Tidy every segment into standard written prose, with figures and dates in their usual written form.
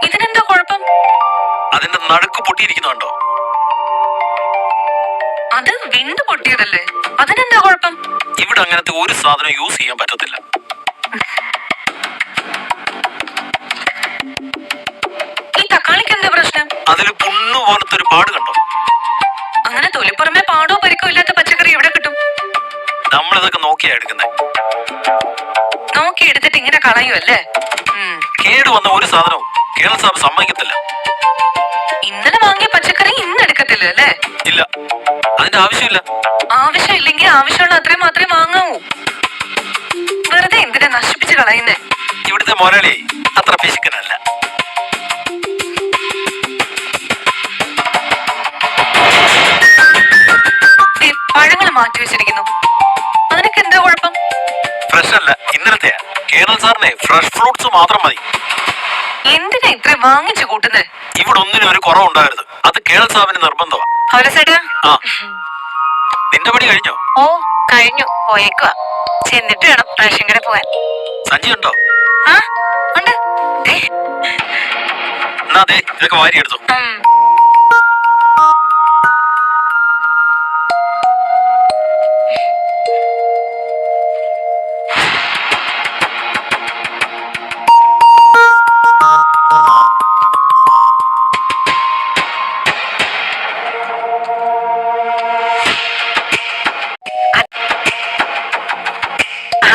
ഇതിനെന്താ കുഴപ്പം? അതിന്റെ നടുക്ക് പൊട്ടിയിരിക്കുന്നുണ്ടോ? അത് വിണ്ട് പൊട്ടിയതല്ലേ, അതിനെന്താ കുഴപ്പം? ഇവിടെ അങ്ങനത്തെ ഒരു സാധനം യൂസ് ചെയ്യാൻ പറ്റത്തില്ല. ഈ തക്കാളിക്ക് എന്താ പ്രശ്നം? അതിൽ പുണ്ണു പോലത്തെ ഒരു പാട് കണ്ടോ? അങ്ങനെ തൊലിപ്പുറമെ പാടോ പരിക്കോ ഇല്ലാത്ത പച്ചക്കറി എവിടെ കിട്ടും? നമ്മളിതൊക്കെ നോക്കിയാ എടുക്കുന്നേ. നോക്കി എടുത്തിട്ട് ഇങ്ങനെ കളയുമല്ലേ? കേട് വന്ന ഒരു സാധനവും കേരള സാബ് സമ്മതിക്കത്തില്ല. ഇന്നലെ വാങ്ങിയ പച്ചക്കറി ഇന്ന് എടുക്കത്തില്ല അല്ലേ? ഇല്ല, അതിന്റെ ആവശ്യമില്ല. ആവശ്യമില്ലെങ്കിൽ ആവശ്യമുള്ള അത്രയും മാത്രമേ വാങ്ങാവൂ. വെറുതെ എന്തിനാ നശിപ്പിച്ച് കളയുന്നേ? ഇവിടുത്തെ മുരളി അത്ര പിശുക്കനല്ല. പഴങ്ങൾ മാറ്റി വെച്ചിരിക്കുന്നു, അതിനൊക്കെ എന്താ കുഴപ്പം? ഫ്രഷ് അല്ല, ഇന്നലത്തെ. കേരള സാറിനെ ഫ്രഷ് ഫ്രൂട്ട്സ് മാത്രം മതി. എന്തിനാ ഇത്രയും വാങ്ങിച്ചു കൂട്ടുന്നേ? ഇവിടെ ഒന്നിനും ഒരു കുറവുണ്ടാകരുത്, അത് കേരള സാബിന് നിർബന്ധമാണ്. ആ, നിന്റെ പണി കഴിഞ്ഞോ? ഓ കഴിഞ്ഞു, പോയേക്കുവാ. ചെന്നിട്ട് വേണം റേഷൻ കടയിൽ പോവാൻ. സഞ്ചി ഉണ്ടോ? ആ ഉണ്ട്. എന്നാ അതെ, ഇതൊക്കെ വാരി എടുത്തു.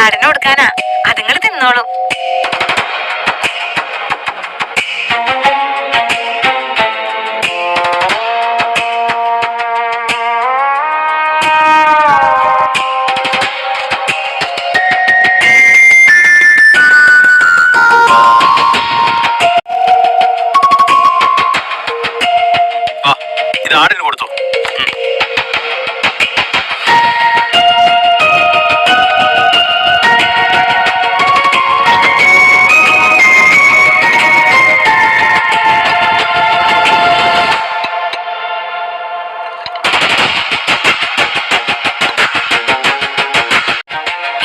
ആടിന് കൊടുക്കാനാ, അതുങ്ങൾ തിന്നോളും. ഇത് ആടിന് കൊടുത്തു.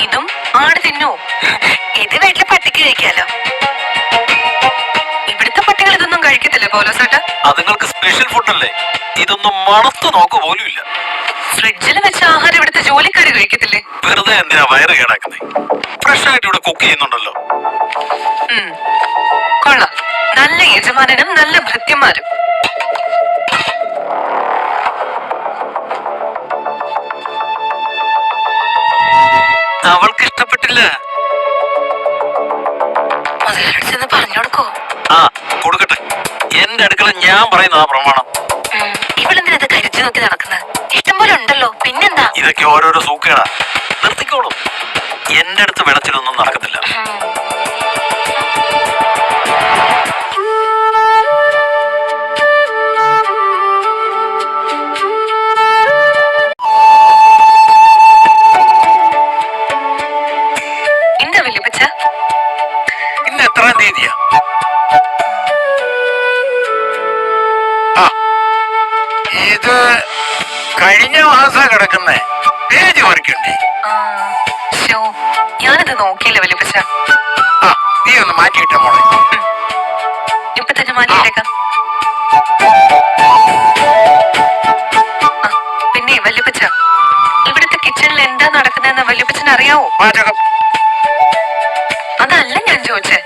ഇതും ആട് തിന്നോ? ഇത് വീട്ടിലെ പട്ടിക്ക് കഴിക്കാലോ. ഇവിടുത്തെ പട്ടികൾ ഇതൊന്നും കഴിക്കത്തില്ലേ പോലോസേട്ടാ? അതുങ്ങൾക്ക് സ്പെഷ്യൽ ഫുഡല്ലേ, ഇതൊന്നും മണത്ത് നോക്കു പോലും ഇല്ല. ഫ്രിഡ്ജിൽ വെച്ച ആഹാരം ഇവിടുത്തെ ജോലിക്കാര് കഴിക്കത്തില്ലേ? വെറുതെ എന്തിനാ വയറ് കേടാക്കുന്നേ? ഫ്രഷ് ആയിട്ട് ഇവിടെ കുക്ക് ചെയ്യുന്നുണ്ടല്ലോ. കൊള്ളാം, നല്ല യജമാനനും നല്ല ഭൃത്യന്മാരും. അവൾക്ക് ഇഷ്ടപ്പെട്ടില്ല. മുതലടിച്ചെന്ന് പറഞ്ഞു കൊടുക്കോ? ആ കൊടുക്കട്ടെ, എന്റെ അടുക്കള ഞാൻ പറയുന്നതാ പ്രമാണം. ഇവളെന്തിനത് കരിച്ചു നോക്കി നടക്കുന്നത്? ഇഷ്ടംപോലെ ഉണ്ടല്ലോ, പിന്നെന്താ? ഇതൊക്കെ ഓരോരോ സൂക്കേടാ, നിർത്തിക്കോളും. എന്റെ അടുത്ത് വെളച്ചിലൊന്നും നടക്കത്തില്ല. എന്താ വലിയപ്പച്ച? ഇന്ന് എത്രാം തീയതിയാ? ഇത് കഴിഞ്ഞ മാസം കിടക്കുന്നേ, പേജ് പറിക്കണ്ടേ? ഞാനത് നോക്കിയില്ല വലിയപ്പച്ച. ആ, നീ ഒന്ന് മാറ്റിയിട്ട മോളെ. ഇപ്പൊ തന്നെ മാറ്റിയിട്ടേക്കാം. പിന്നെ വല്യപ്പച്ച, ഇവിടുത്തെ കിച്ചണിൽ എന്താ നടക്കുന്നതെന്ന് വല്യപ്പച്ചന് അറിയാവോ? പാചകം അതല്ല ഞാൻ ചോദിച്ചേ.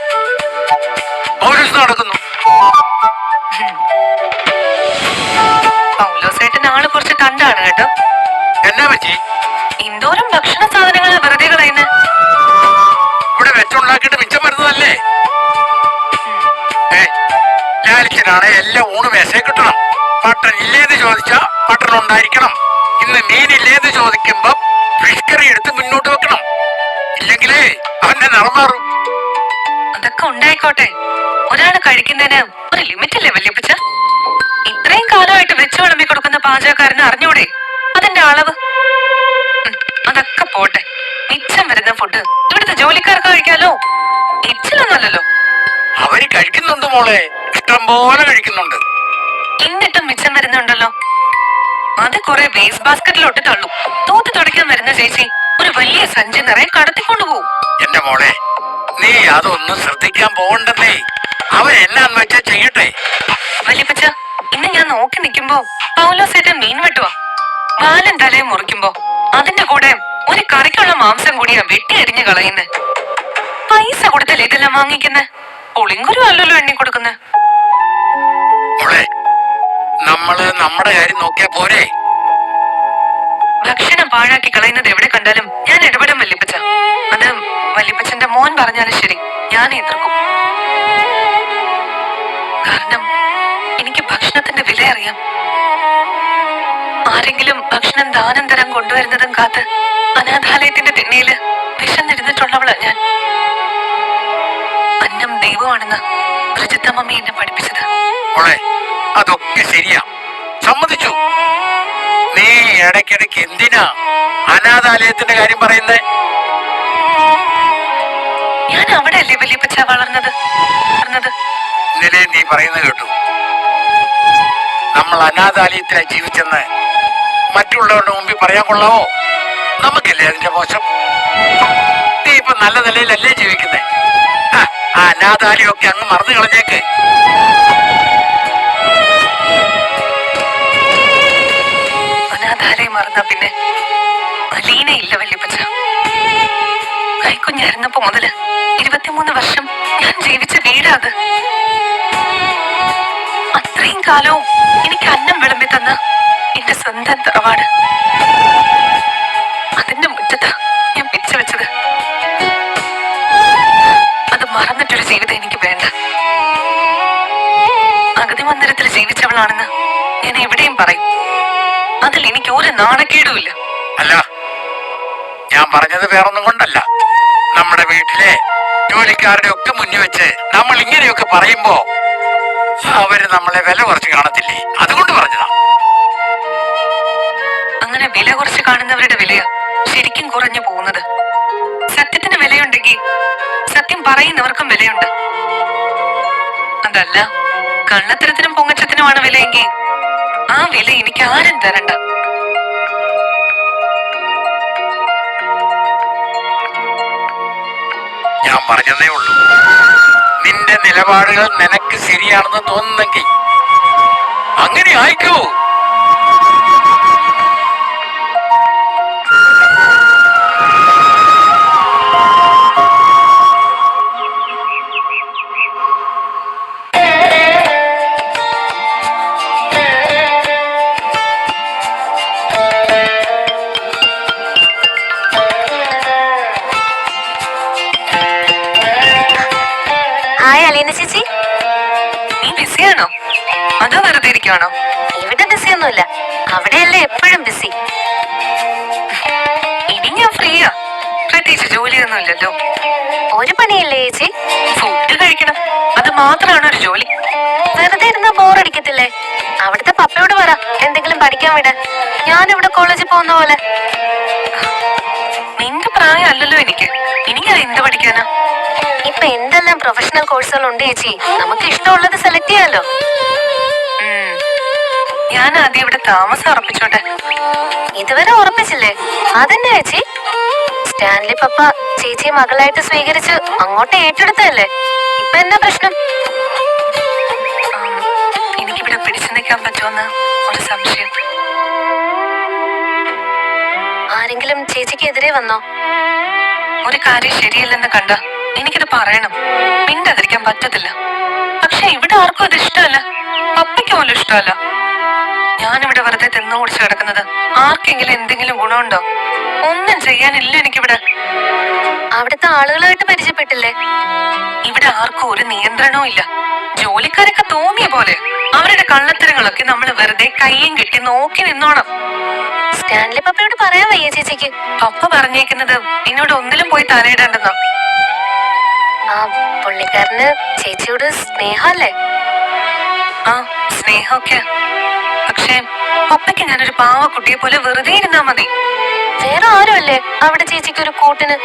നടക്കുന്നു. പൗലോസേട്ടൻ ആള് കുറച്ച് തണ്ടാണ് കേട്ടോ. എന്നാ പറ്റി? എന്തോരം ഭക്ഷണ സാധനങ്ങളാ വെറുതെ കളയുന്നത്. ഇവിടെ വെച്ചുണ്ടാക്കിയിട്ട് മിച്ചം വരുന്നതല്ലേ? ലാലിച്ചനാണ് എല്ലാം ഊണ് മേശയെ കിട്ടണം. മട്ടൺ ഇല്ലേന്ന് ചോദിച്ചാ മട്ടൺ ഉണ്ടായിരിക്കണം. ഇന്ന് മീനില്ലേന്ന് ചോദിക്കുമ്പോ ഫിഷ് കറി എടുത്ത് മുന്നോട്ട് വെക്കണം. ഇല്ലെങ്കിലേ അവന്റെ നിറം മാറും. അതൊക്കെ ഉണ്ടായിക്കോട്ടെ, ഒരാള് കഴിക്കുന്നതിന് ഒരു ലിമിറ്റ് അല്ലേ വല്യപ്പച്ച? ഇത്രയും കാലമായിട്ട് വെച്ചു വിളമ്പി കൊടുക്കുന്ന പാചകക്കാരന് അറിഞ്ഞൂടെ അതിന്റെ അളവ്? അതൊക്കെ പോട്ടെ, മിച്ചം വരുന്ന ഫുഡ് ഇവിടുത്തെ ജോലിക്കാർക്ക് കഴിക്കാലോ, ഇച്ചിലൊന്നുമല്ലല്ലോ. അവര് കഴിക്കുന്നുണ്ട് മോളെ, ഇഷ്ടം പോലെ കഴിക്കുന്നുണ്ട്. എന്നിട്ടും മിച്ചം വരുന്നുണ്ടല്ലോ. അത് കുറെ വേസ്റ്റ് ബാസ്ക്കറ്റിലോട്ട് തള്ളും. തൂത്ത് തുടയ്ക്കാൻ വരുന്ന ചേച്ചി ഒരു വലിയ സഞ്ചി നിറയെ കടത്തിക്കൊണ്ടു പോവും. എന്റെ മോളെ, നീ അതൊന്നും ശ്രദ്ധിക്കാൻ പോകണ്ടല്ലേ. അവൻ എന്നാന്ന് വെച്ചാ ചെയ്യട്ടെ. വല്യപ്പച്ച, ഇന്ന് ഞാൻ നോക്കി നിൽക്കുമ്പോ പൗലോസേട്ടൻ മീൻ വെട്ടുവാ. വാലും തലയും മുറിക്കുമ്പോ അതിന്റെ കൂടെ ഒരു കറിക്കുള്ള മാംസം കൂടിയാ വെട്ടി അരിഞ്ഞു കളയുന്നേ. പൈസ കൊടുത്തല്ലേ ഇതെല്ലാം വാങ്ങിക്കുന്നേ? ഒളിങ്കുരു അല്ലല്ലോ എണ്ണി കൊടുക്കുന്നേ. മോളെ, നമ്മള് നമ്മുടെ കാര്യം നോക്കിയാ പോരെ. ഭക്ഷണം പാഴാക്കി കളയുന്നത് എവിടെ കണ്ടാലും ഞാൻ ഇടപെടും വല്യപ്പച്ച. അത് വല്യപ്പച്ചന്റെ മോൻ പറഞ്ഞാലും ശരി, ഞാൻ എതിർക്കും. കാരണം എനിക്ക് ഭക്ഷണത്തിന്റെ വില അറിയാം. ആരെങ്കിലും ഭക്ഷണം ദാനം തരം കൊണ്ടുവരുന്നതും കാത്ത് അനാഥാലയത്തിന്റെ തിണ്ണയില് വിശന്നിരുന്നിട്ടുള്ളവളാ ഞാൻ. അന്നം ദൈവമാണെന്ന് ബ്രിജിത്തമ്മ എന്നെ പഠിപ്പിച്ചത്. മോളെ, അതൊക്കെ ശരിയാ, സമ്മതിച്ചു. നീ ഇടയ്ക്കിടയ്ക്ക് എന്തിനാ അനാഥാലയത്തിന്റെ കാര്യം പറയുന്നേ? ഞാൻ അവിടെ അല്ലേ വല്യപ്പച്ച വളർന്നത്. ഇന്നലെ നീ പറയുന്നത് കേട്ടു. നമ്മൾ അനാഥാലയത്തിലായി ജീവിച്ചെന്ന് മറ്റുള്ളവരുടെ മുമ്പിൽ പറയാൻ കൊള്ളാവോ? നമുക്കല്ലേ അതിന്റെ മോശം. നീ ഇപ്പൊ നല്ല നിലയിലല്ലേ ജീവിക്കുന്നേ? ആ അനാഥാലയമൊക്കെ അങ്ങ് മറന്നു കളഞ്ഞേക്ക്. അനാഥാലയം മറന്ന പിന്നെ അലീനയില്ല വല്യപ്പച്ച. കൈക്കുഞ്ഞായിരുന്നപ്പോ മുതല് 23 വർഷം ഞാൻ ജീവിച്ച വീടാ അത്. അത്രയും കാലവും എനിക്ക് അന്നം വിളമ്പി തന്ന എന്റെ സ്വന്തം തറവാട്. അതിന്റെ മുറ്റത്താ ഞാൻ പിടിച്ചു വെച്ചത്. അത് മറന്നിട്ടൊരു ജീവിതം എനിക്ക് വേണ്ട. അഗതി മന്ദിരത്തിൽ ജീവിച്ചവളാണെന്ന് ഞാൻ എവിടെയും പറയും. അതിൽ എനിക്ക് ഒരു നാണക്കേടുമില്ല. അല്ല, ഞാൻ പറഞ്ഞത് വേറൊന്നും കൊണ്ടല്ല. നമ്മുടെ വീട്ടിലെ ജോലിക്കാരുടെ ഒക്കെ മുന്നിൽ വെച്ച് നമ്മൾ ഇങ്ങനെയൊക്കെ പറയുമ്പോ അവര് നമ്മളെ വില കുറച്ച് കാണത്തില്ലേ, അതുകൊണ്ട് പറഞ്ഞതാ. അങ്ങനെ വില കുറച്ച് കാണുന്നവരുടെ വിലയാ ശരിക്കും കുറഞ്ഞു പോകുന്നത്. സത്യത്തിന് വിലയുണ്ടെങ്കിൽ സത്യം പറയുന്നവർക്കും വിലയുണ്ട്. അതല്ല, കള്ളത്തരത്തിനും പൊങ്ങച്ചത്തിനുമാണ് വിലയെങ്കിൽ ആ വില എനിക്ക് ആരും തരണ്ട. ഞാൻ പറഞ്ഞതേ ഉള്ളൂ. നിന്റെ നിലപാടുകൾ നിനക്ക് ശരിയാണെന്ന് തോന്നുന്നെങ്കിൽ അങ്ങനെ ആയിക്കോ. ഹായ് അലീന ചേച്ചി. നീ ബിസിയാണോ അതോ വെറുതെ ഇരിക്കുവാണോ? ഇവിടെ ബിസിയൊന്നുമില്ല, അവിടെയല്ലേ എപ്പോഴും ബിസി. ഇനി ഞാൻ ഫ്രീയാ. പ്രത്യേകിച്ച് ജോലിയൊന്നും ഇല്ലല്ലോ. ഒരു പണിയല്ലേ ചേച്ചി? ഫുഡ് കഴിക്കണം, അത് മാത്രമാണ് ഒരു ജോലി. വെറുതെ ഇരുന്ന ബോറടിക്കത്തില്ലേ? അവിടുത്തെ പപ്പയോട് പറ എന്തെങ്കിലും പഠിക്കാൻ വിടാൻ. ഞാനിവിടെ കോളേജിൽ പോകുന്ന പോലെ. നിന്റെ പ്രായം അല്ലല്ലോ എനിക്ക്. ഇനി ഞാൻ എന്ത് പഠിക്കാനാ? ഇപ്പൊ എന്തെല്ലാം പ്രൊഫഷണൽ കോഴ്സുകൾ ഉണ്ട് ചേച്ചി. നമുക്ക് ഇഷ്ടമുള്ളത് സെലക്ട് ചെയ്യാലോ. ഞാൻ ആദ്യം ഇവിടെ താമസം ഉറപ്പിച്ചോട്ടെ. ഇതുവരെ ഉറപ്പിച്ചില്ലേ? അതെന്നെ ചേച്ചി, സ്റ്റാൻലി പപ്പ ചേച്ചിയെ മകളായിട്ട് സ്വീകരിച്ച് അങ്ങോട്ട് ഏറ്റെടുത്തല്ലേ. ഇപ്പൊ എന്നാ പ്രശ്നം? എനിക്കിവിടെ പിടിച്ചു നിൽക്കാൻ പറ്റുമെന്ന് ഒരു സംശയം. ആരെങ്കിലും ചേച്ചിക്ക് എതിരെ വന്നോ? ഒരു കാര്യം ശരിയല്ലെന്ന് കണ്ട എനിക്കത് പറയണം, മിണ്ടാതിരിക്കാൻ പറ്റത്തില്ല. പക്ഷെ ഇവിടെ ആർക്കും അത് ഇഷ്ടമല്ല, പപ്പയ്ക്ക് പോലും ഇഷ്ടമല്ല. ഞാനിവിടെ വെറുതെ തിന്നു കുടിച്ച് കിടക്കുന്നത് ആർക്കെങ്കിലും എന്തെങ്കിലും ഗുണമുണ്ടോ? ഒന്നും ചെയ്യാനില്ല എനിക്കിവിടെ. അവിടുത്തെ ആളുകളായിട്ട് പരിചയപ്പെട്ടില്ലേ? ഇവിടെ ആർക്കും ഒരു നിയന്ത്രണവും ഇല്ല. ജോലിക്കാരൊക്കെ തോന്നിയ പോലെ അവരുടെ കള്ളത്തരങ്ങളൊക്കെ നമ്മൾ വെറുതെ കയ്യും കെട്ടി നോക്കി നിന്നോണം. സ്റ്റാൻലി പപ്പയോട് പറയാൻ വയ്യ ചേച്ചിക്ക്? പപ്പ പറഞ്ഞേക്കുന്നത് എന്നോട് ഒന്നിലും പോയി തലയിടണ്ടെന്നോ. ആ പുള്ളിക്കാരന് ചേച്ചിയോട് സ്നേഹല്ലേ? ആ സ്നേഹമൊക്കെ. പക്ഷെ പപ്പയ്ക്ക് ഞാനൊരു പാവക്കുട്ടിയെ പോലെ വെറുതെ ഇരുന്നാ മതി. വേറെ ആരുമല്ലേ അവിടെ ചേച്ചിക്ക് ഒരു കൂട്ടിന്?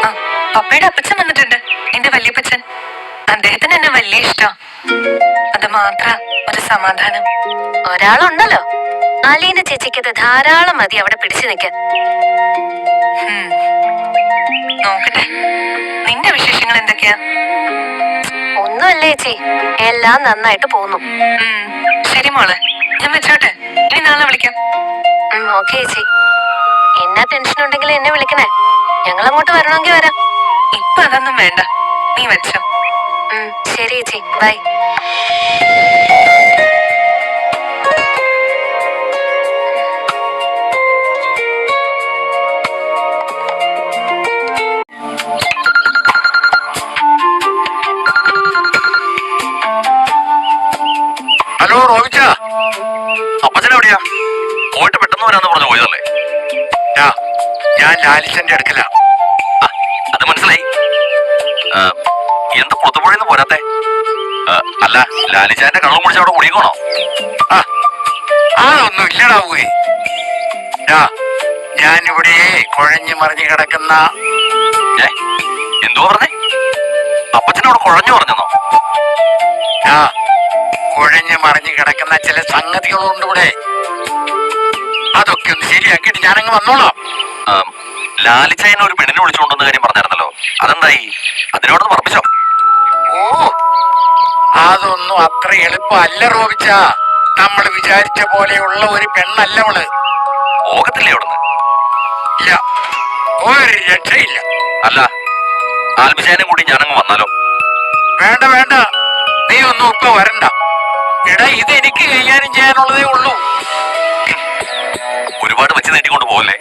ആ പപ്പയുടെ അപ്പച്ചൻ വന്നിട്ടുണ്ട്, എന്റെ വല്യപ്പച്ചൻ. അദ്ദേഹത്തിന് എന്നെ വലിയ ഇഷ്ടം. അത് മാത്ര ഒരു സമാധാനം. ഒരാളുണ്ടല്ലോ. അലീന ചേച്ചിക്കത് ധാരാളം മതി അവിടെ പിടിച്ചു നിൽക്കാൻ. നോക്കട്ടെ, നിന്റെ വിശേഷങ്ങൾ എന്തൊക്കെയാ? ഒന്നുമല്ല ചേച്ചി, എല്ലാം നന്നായിട്ട് പോകുന്നു. ശരി മോളെ, ഞാൻ വെച്ചോട്ടെ, ഇനി നാളെ വിളിക്കാം. ഓക്കെ ചേച്ചി. എന്നാ ടെൻഷൻ ഉണ്ടെങ്കിൽ എന്നെ വിളിക്കണേ, ഞങ്ങൾ അങ്ങോട്ട് വരണമെങ്കിൽ വരാം. ഇപ്പൊ അതൊന്നും വേണ്ട, നീ വെച്ചോ. ശരി ചേച്ചി, ബൈ. ഹലോ റോബിച്ച, അപ്പച്ചനെവിടെയാ? പോയിട്ട് പെട്ടെന്ന് വരാന്ന് പറഞ്ഞു പോയതല്ലേ? ഞാൻ ലാലിച്ചന്റെ അടുക്കല. അത് മനസ്സിലായി. എന്താ പുറത്തുപുഴന്ന് പോരാത്തെ? അല്ല, ലാലിച്ചാന്റെ കള്ളം കുടിച്ച് അവിടെ കുടിക്കണോ? അതൊന്നും ഇല്ലടാവേ. ഞാനിവിടെ കുഴഞ്ഞു മറിഞ്ഞു കിടക്കുന്ന. എന്തോ പറഞ്ഞേ? അപ്പച്ചനോട് കുഴഞ്ഞു പറഞ്ഞോ? കുഴഞ്ഞു മറിഞ്ഞു കിടക്കുന്ന ചില സംഗതികളുണ്ട് ഇവിടെ. അതൊക്കെ ഒന്ന് ശരിയാക്കിയിട്ട് ഞാനങ്ങ് വന്നോളാം. ലാലിച്ചായനെ ഒരു പെണ്ണിനെ വിളിച്ചുകൊണ്ടുവന്ന കാര്യം പറഞ്ഞായിരുന്നല്ലോ, അതെന്തായി? അതിനോടൊന്ന് പറപ്പിച്ചോ? ഓ, അതൊന്നും അത്ര എളുപ്പമല്ല റോബിച്ച. നമ്മൾ വിചാരിച്ച പോലെയുള്ള ഒരു പെണ്ണല്ല അവള്. പോകത്തില്ലേ അവിടുന്ന്? ഇല്ല, ഒരു രക്ഷയില്ല. അല്ല, ആൽബിച്ചായനെ കൂടി ഞാനങ്ങ് വന്നാലോ? വേണ്ട വേണ്ട, നീ ഒന്നും ഇപ്പൊ വരണ്ട. എടാ, ഇത് എനിക്ക് കൈകാര്യം ചെയ്യാനുള്ളതേ ഉള്ളൂ. ഒരുപാട് വെച്ച് നീട്ടിക്കൊണ്ട് പോകല്ലേ,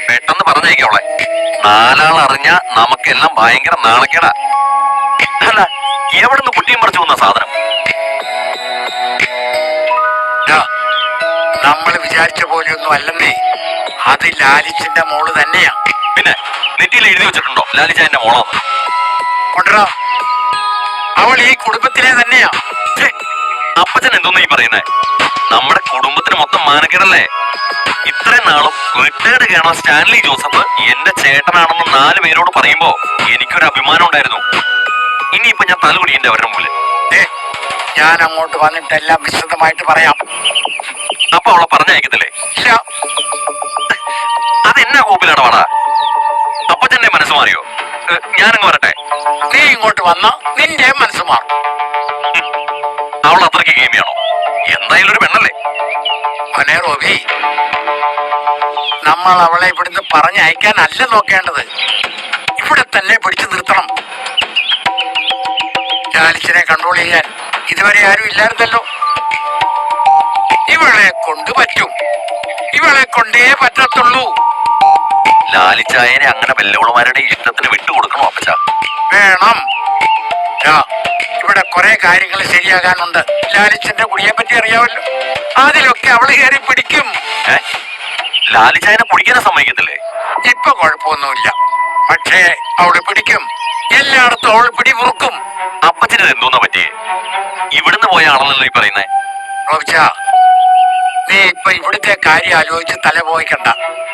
പെട്ടെന്ന് പറഞ്ഞേക്കവളെ. നാലാൾ അറിഞ്ഞ നമുക്കെല്ലാം ഭയങ്കര നാണക്കേടാ. അല്ല, എവിടുന്ന് കുട്ടിയും പറിച്ചു വന്ന സാധനം? നമ്മൾ വിചാരിച്ച പോലെയൊന്നും അല്ലെന്നേ, അത് ലാലിച്ചിന്റെ മോള് തന്നെയാ. പിന്നെ നെറ്റിയിൽ എഴുതി വെച്ചിട്ടുണ്ടോ ലാലിച്ചായന്റെ മോളാന്ന്? കൊണ്ടോ, അവൾ ഈ കുടുംബത്തിലെ തന്നെയാ. അപ്പച്ചൻ എന്തോന്ന് ഈ പറയുന്നേ? നമ്മുടെ കുടുംബത്തിന് മൊത്തം മാനക്കേടല്ലേ? ഇത്രയും നാളും റിട്ടയർഡ് കേണൽ സ്റ്റാൻലി ജോസഫ് എന്റെ ചേട്ടനാണെന്ന് 4 പേരോട് പറയുമ്പോ എനിക്കൊരു അഭിമാനം ഉണ്ടായിരുന്നു. ഇനിയിപ്പൊ ഞാൻ തലകുടിയന്റെ അവരുടെ മുമ്പില്. ഞാൻ അങ്ങോട്ട് വന്നിട്ട് എല്ലാം വിശദമായിട്ട് പറയാം. അപ്പൊ അവളെ പറഞ്ഞയക്കത്തില്ലേ? ഇല്ല. അതെന്നാ കോപ്പിലാണ് വാടാ? അപ്പച്ചന്റെ മനസ്സ് മാറിയോ? ഞാനങ്ങ് വരട്ടെ? നീ ഇങ്ങോട്ട് വന്ന നിന്റെ മനസ്സ് മാറും. അവൾ അത്രയ്ക്ക് ഗെയിമിയാണോ? എന്തായാലും ഒരു പെണ്ണല്ലേ? മോനെ റോബി, നമ്മൾ അവളെ ഇവിടുന്ന് പറഞ്ഞയക്കാനല്ല നോക്കേണ്ടത്, ഇവിടെ തന്നെ പിടിച്ചു നിർത്തണം. ലാലിച്ചിനെ കൺട്രോൾ ചെയ്യാൻ ഇതുവരെ ആരും ഇല്ലായിരുന്നല്ലോ. ഇവളെ കൊണ്ട് പറ്റും, ഇവളെ കൊണ്ടേ പറ്റത്തുള്ളൂ. ലാലിച്ചായനെ അങ്ങനെ വെല്ലുവിളിമാരുടെ ഇഷ്ടത്തിന് വിട്ടുകൊടുക്കണോ അപ്പച്ച? വേണം. ഇവിടെ കുറെ കാര്യങ്ങൾ ശരിയാകാനുണ്ട്. ലാലിച്ചന്റെ കുടിയെ പറ്റി അറിയാമല്ലോ, അതിലൊക്കെ അവള് കയറി പിടിക്കും. ലാലിച്ചായനെ കുടിക്കാനെ സമ്മതിക്കത്തില്ലേ? ഇപ്പൊ കുഴപ്പമൊന്നുമില്ല, പക്ഷേ അവള് പിടിക്കും. എല്ലായിടത്തും അവൾ പിടിമുറുക്കും. അപ്പച്ചന് എന്തോന്നാ പറ്റിയേ? ഇവിടുന്ന് പോയ ആളല്ലോ ഈ പറയുന്നേ. റോബിച്ച, നീ ഇപ്പൊ ഇവിടുത്തെ കാര്യം ആലോചിച്ച് തല പോയിക്കണ്ട.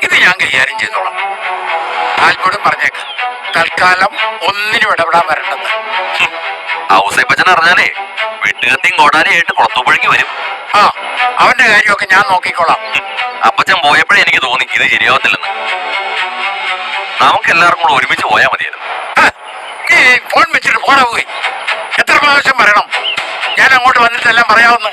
ഇത് ഞാൻ കൈകാര്യം ചെയ്തോളാം. ആൽബോടും പറഞ്ഞേക്ക്, തൽക്കാലം ഒന്നിനും ഇടപെടാൻ വരണ്ടെന്ന്. ഔസേപ്പച്ചൻ അറിഞ്ഞാലേ വെട്ടുകത്തിയും കോടാരിയായിട്ട് കുളത്തുപുഴയ്ക്ക് വരും. അവന്റെ കാര്യമൊക്കെ ഞാൻ നോക്കിക്കോളാം. അപ്പച്ചൻ പോയപ്പോഴേ എനിക്ക് തോന്നി ഇത് ശരിയാവത്തില്ലെന്ന്. നമുക്ക് എല്ലാവർക്കും കൂടെ ഒരുമിച്ച് പോയാൽ മതിയായിരുന്നു. നീ ഫോൺ വെച്ചിട്ട് പോടാ പോയി. എത്ര പ്രാവശ്യം പറയണം? ഞാൻ അങ്ങോട്ട് വന്നിട്ടെല്ലാം പറയാവുന്ന.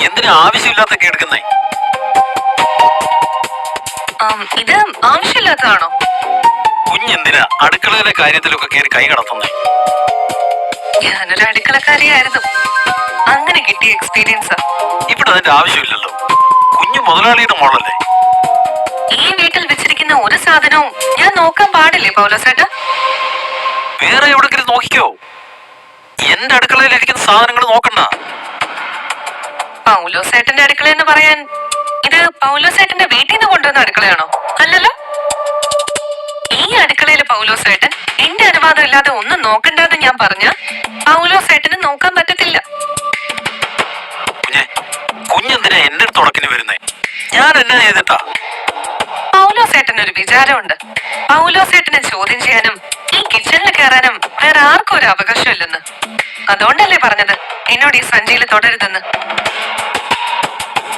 എന്തിനാ ആവശ്യമില്ലാത്തൊക്കെ എടുക്കുന്നേ? ഇത് ആവശ്യമില്ലാത്തതാണോ? കുഞ്ഞെന്തിനാ അടുക്കളയിലെ കാര്യത്തിലൊക്കെ കയറി കൈ കടത്തുന്നേ? ഞാനൊരു അടുക്കളക്കാരിയായിരുന്നു, അങ്ങനെ കിട്ടിയ എക്സ്പീരിയൻസാ. ഇവിടെ അതിന്റെ ആവശ്യമില്ലല്ലോ, കുഞ്ഞു മുതലാളിയുടെ മോളല്ലേ. ഈ വീട്ടിൽ വെച്ചിരിക്കുന്ന ഒരു സാധനവും ഞാൻ നോക്കാൻ പാടില്ലേ പൗലോസേട്ടാ? വേറെ എവിടെങ്കിലും നോക്കിക്കോ. എന്റെ അടുക്കളയിൽ ഇരിക്കുന്ന സാധനങ്ങൾ നോക്കണ്ട. പൗലോസേട്ടന്റെ അടുക്കള എന്ന് പറയാൻ ഇത് പൗലോസേട്ടന്റെ വീട്ടിൽ നിന്ന് കൊണ്ടുവന്ന അടുക്കളയാണോ? അല്ലല്ലോ. ഈ അടുക്കളയില് പൗലോസേട്ടൻ എന്റെ അനുവാദം ഇല്ലാതെ ഒന്നും നോക്കണ്ടെന്ന് ഞാൻ പറഞ്ഞ പൗലോസേട്ടന് നോക്കാൻ പറ്റത്തില്ല. കുഞ്ഞെന്തിനാ എന്റെ അടുത്ത് ഉടക്കിന് വരുന്നേ? ഞാൻ എന്നാ ചെയ്തിട്ടാ? പൗലോസേട്ടന് ഒരു വിചാരമുണ്ട്. പൗലോസേട്ടനെ ചോദ്യം ചെയ്യാനും ഈ കിച്ചണിൽ കയറാനും വേറെ ആർക്കും ഒരു അവകാശം ഇല്ലെന്ന്. അതുകൊണ്ടല്ലേ പറഞ്ഞത് എന്നോട് ഈ സഞ്ചിയിൽ തുടരുതെന്ന്.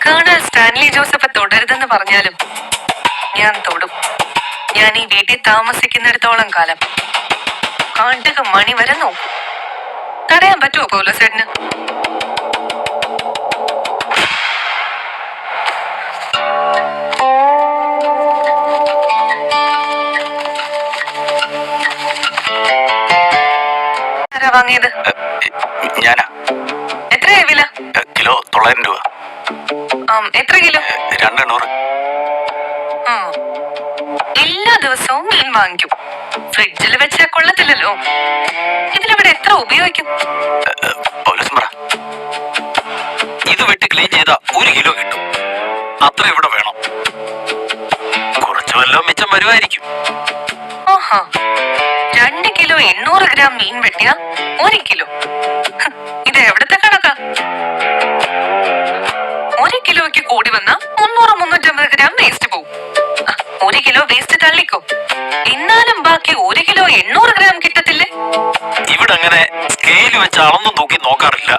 കേണൽ സ്റ്റാൻലി ജോസഫ് തുടരുതെന്ന് പറഞ്ഞാലും ഞാൻ തൊടും. ഞാൻ ഈ വീട്ടിൽ താമസിക്കുന്നിടത്തോളം കാലം കാണ്ടുക മണി വരെ നോക്കും. തടയാൻ പറ്റുമോ പൗലോസേട്ടന്? ആരാ വാങ്ങിയത്? ഞാനാ. എത്രയാ വില? കിലോ 900 രൂപ. എത്ര കിലോ? 200. എല്ലാ ദിവസവും മീൻ വാങ്ങിക്കും. ഫ്രിഡ്ജിൽ വെച്ചാൽ കൊള്ളത്തില്ലല്ലോ. ഇതിലിവിടെ എത്ര ഉപയോഗിക്കും? ഇത് വെട്ടി ക്ലീൻ ചെയ്താ 1 കിലോ കിട്ടും. അത്ര ഇവിടെ വേണം. കുറച്ചു വല്ലതും മിച്ചം വരുമായിരിക്കും. ആഹാ, 2 കിലോ 800 ഗ്രാം മീൻ വെട്ടിയ 1 കിലോ. ഇത് എവിടത്തെ കണക്കാ? 1 കിലോയ്ക്ക് കൂടി വന്ന 300-350 ഗ്രാം വേസ്റ്റ് പോവും. 1 കിലോ വേസ്റ്റ് തള്ളിക്കോ. എന്നാലും ബാക്കി 1 കിലോ 800 ഗ്രാം കിട്ടത്തില്ലേ? ഇവിടെ അങ്ങനെ സ്കെയിൽ വെച്ച് അളന്നും തൂക്കി നോക്കാറില്ല.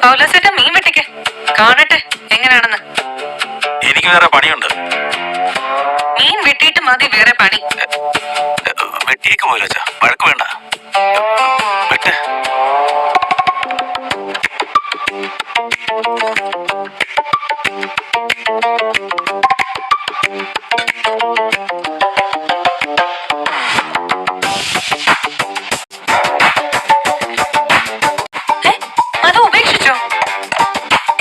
പൗലോസേട്ടൻ മീൻ വെട്ടിക്ക്, കാണട്ടെ എങ്ങനെയാണെന്ന്. എനിക്ക് വേറെ പണിയുണ്ട്. മീൻ വെട്ടിയിട്ട് മതി വേറെ പണി. വെട്ടിയേക്ക് പോലോ, വഴക്ക് വേണ്ട. വെട്ട്. അത് ഉപേക്ഷിച്ചോ?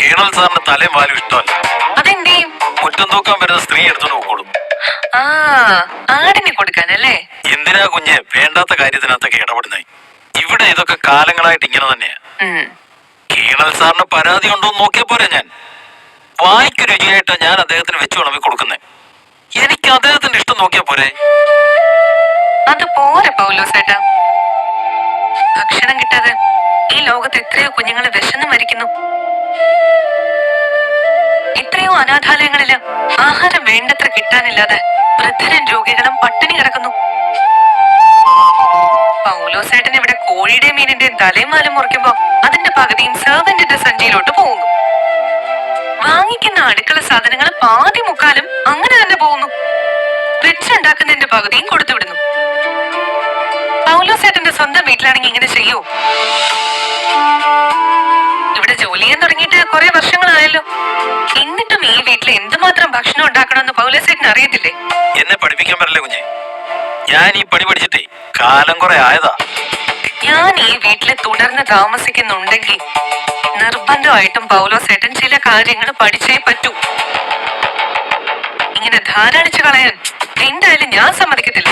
കേണൽ സാറിന് തലയും വാലും ഇഷ്ടമല്ല. അതെന്തേ? മുറ്റം തൂക്കാൻ വരുന്ന സ്ത്രീ എടുത്തോണ്ട് പോക്കോളും. ആടിനെ കൊടുക്കാനല്ലേ? എന്തിനാ കുഞ്ഞെ വേണ്ടാത്ത കാര്യത്തിനകത്തൊക്കെ ഇടപെടുന്നേ? ഇവിടെ ഇതൊക്കെ കാലങ്ങളായിട്ട് ഇങ്ങനെ തന്നെയാ. കേണൽ സാറിന് പരാതി ഉണ്ടോ എന്ന് നോക്കിയാ പോരെ. ഞാൻ വായിക്ക് രുചിയായിട്ടാ ഞാൻ അദ്ദേഹത്തിന് വെച്ച് വിളമ്പി കൊടുക്കുന്നേ. എനിക്ക് അദ്ദേഹത്തിന്റെ ഇഷ്ടം നോക്കിയാ പോരെ. അത് പോരെ പൗലോസേട്ടാ. ഭക്ഷണം കിട്ടാതെ ഈ ലോകത്ത് എത്രയോ കുഞ്ഞുങ്ങളെ വിശന്ന് മരിക്കുന്നു. എത്രയോ അനാഥാലയങ്ങളില് ആഹാരം വേണ്ടത്ര കിട്ടാനില്ലാതെ വൃദ്ധരും രോഗികളും പട്ടിണി കിടക്കുന്നു. പൗലോസേട്ടൻ ഇവിടെ കോഴിയുടെ മീനിന്റെ തലമാലം മുറിക്കുമ്പോ അതിന്റെ പകുതിയും സെർവന്റിന്റെ സഞ്ചിയിലോട്ട് പോകുന്നു. വാങ്ങിക്കുന്ന അടുക്കള സാധനങ്ങൾ പാതി മുക്കാലും അങ്ങനെ തന്നെ പോകുന്നു. വെച്ചുണ്ടാക്കുന്നതിന്റെ പകുതിയും കൊടുത്തുവിടുന്നു. പൗലോസേട്ടന്റെ സ്വന്തം വീട്ടിലാണെങ്കിൽ ഇങ്ങനെ ചെയ്യൂ? ഇവിടെ ജോലി ചെയ്യാൻ തുടങ്ങിയിട്ട് കുറെ വർഷങ്ങളായല്ലോ. എന്നിട്ടും ഈ വീട്ടിൽ എന്തുമാത്രം ഭക്ഷണം ഉണ്ടാക്കണമെന്ന് പൗലോസേട്ടന് അറിയത്തില്ലേ? എന്നെ പഠിപ്പിക്കാൻ പറ്റില്ല കുഞ്ഞെ. ഞാൻ ഈ പണി പഠിച്ചിട്ടേ കാലം കുറെ ആയതാ. ഞാൻ ഈ വീട്ടില് തുടർന്ന് താമസിക്കുന്നുണ്ടെങ്കിൽ നിർബന്ധമായിട്ടും പൗലോസേട്ടൻ ചില കാര്യങ്ങൾ പഠിച്ചേ പറ്റൂ. ഇങ്ങനെ ധാരാളിച്ചു കളയാൻ എന്തായാലും ഞാൻ സമ്മതിക്കത്തില്ല.